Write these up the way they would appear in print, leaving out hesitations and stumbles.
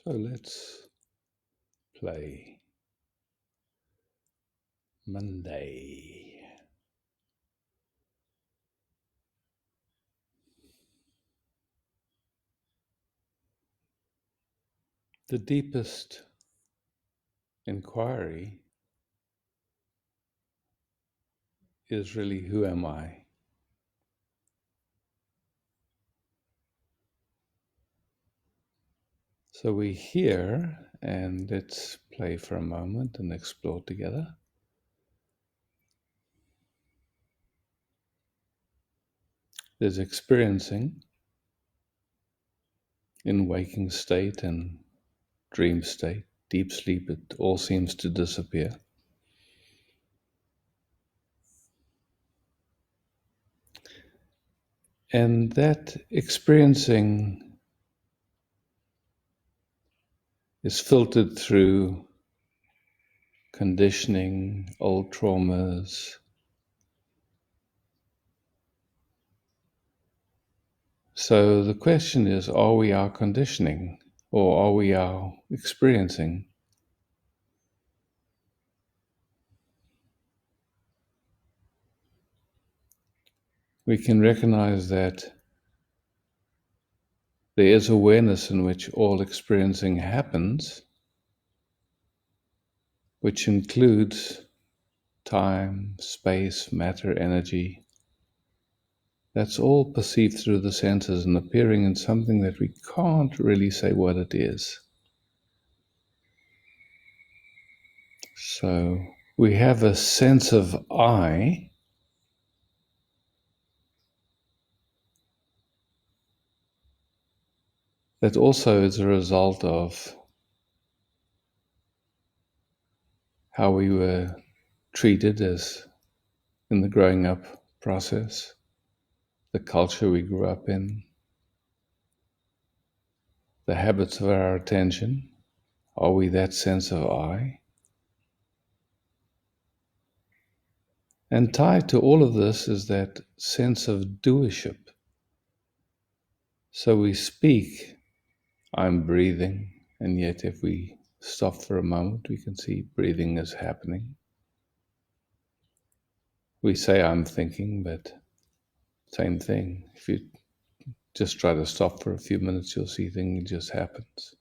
So let's play Monday. The deepest inquiry is really, who am I? So we're here, and let's play for a moment and explore together. There's experiencing in waking state and dream state, deep sleep. It all seems to disappear. And that experiencing is filtered through conditioning, old traumas. So the question is, are we our conditioning, or are we our experiencing? We can recognize that there is awareness in which all experiencing happens, which includes time, space, matter, energy. That's all perceived through the senses and appearing in something that we can't really say what it is. So we have a sense of I, that also is a result of how we were treated as in the growing up process, the culture we grew up in, the habits of our attention. Are we that sense of I? And tied to all of this is that sense of doership. So we speak, I'm breathing, and yet if we stop for a moment, we can see breathing is happening. We say I'm thinking, but same thing. If you just try to stop for a few minutes, you'll see thinking just happens.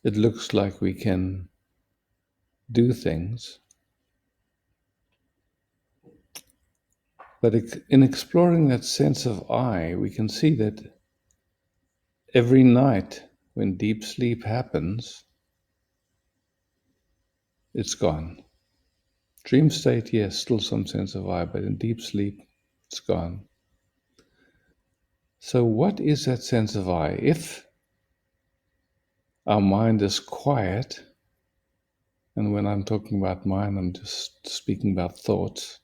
It looks like we can do things, but in exploring that sense of I, we can see that every night when deep sleep happens, it's gone. Dream state, yes, still some sense of I, but in deep sleep, it's gone. So what is that sense of I? If our mind is quiet, and when I'm talking about mind, I'm just speaking about thoughts.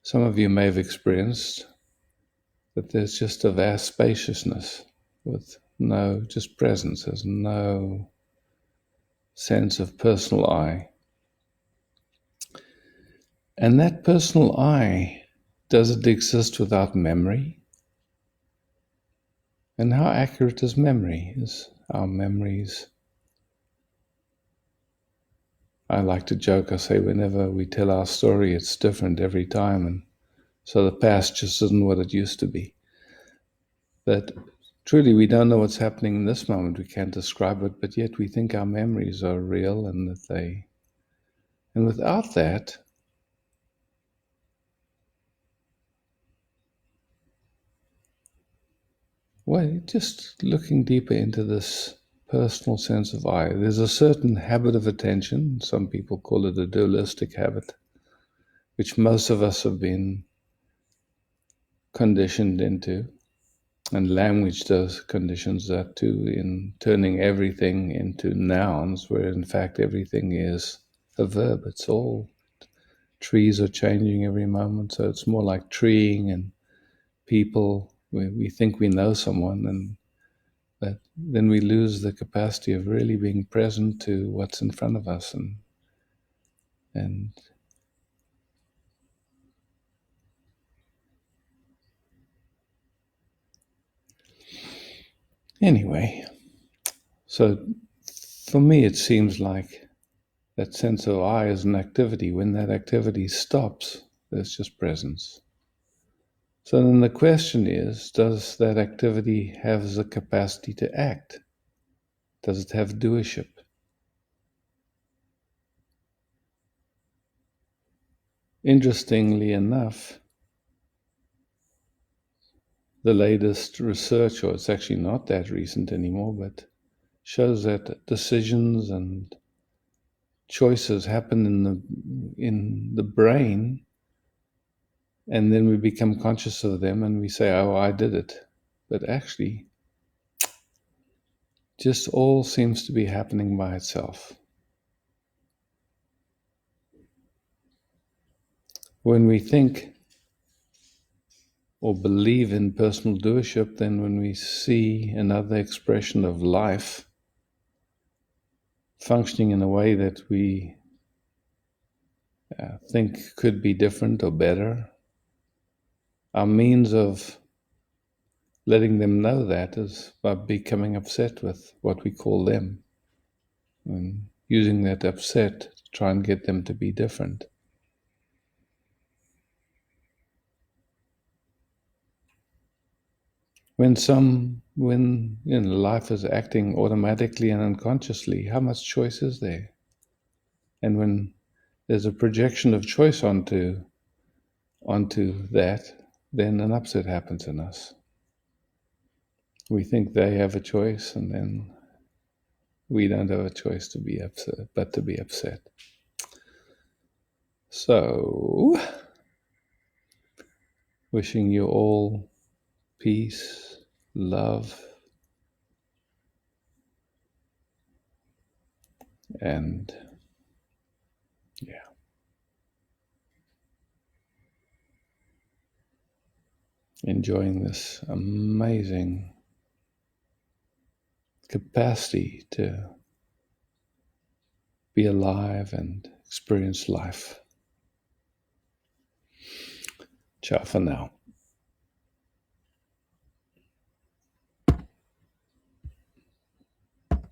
Some of you may have experienced that there's just a vast spaciousness with no, just presence. There's no sense of personal I. And that personal I, does it exist without memory? And how accurate is memory? Is our memories? I like to joke, I say whenever we tell our story, it's different every time. And so the past just isn't what it used to be. That truly we don't know what's happening in this moment. We can't describe it, but yet we think our memories are real and that they... And without that, well, just looking deeper into this personal sense of I, there's a certain habit of attention. Some people call it a dualistic habit. which most of us have been conditioned into. And language does conditions that too, in turning everything into nouns, where in fact everything is a verb. It's all, trees are changing every moment, so it's more like treeing, and people, we think we know someone, but then we lose the capacity of really being present to what's in front of us. And anyway, so for me, it seems like that sense of I is an activity. When that activity stops, there's just presence. So then the question is, does that activity have the capacity to act? Does it have doership? Interestingly enough, the latest research, or it's actually not that recent anymore, but shows that decisions and choices happen in the brain, and then we become conscious of them and we say, oh, I did it. But actually, just all seems to be happening by itself. When we think or believe in personal doership, then when we see another expression of life functioning in a way that we think could be different or better, our means of letting them know that is by becoming upset with what we call them and using that upset to try and get them to be different. When life is acting automatically and unconsciously, how much choice is there? And when there's a projection of choice onto that, then an upset happens in us. We think they have a choice, and then we don't have a choice to be upset, but to be upset. So, wishing you all peace, love, and yeah, enjoying this amazing capacity to be alive and experience life. Ciao for now.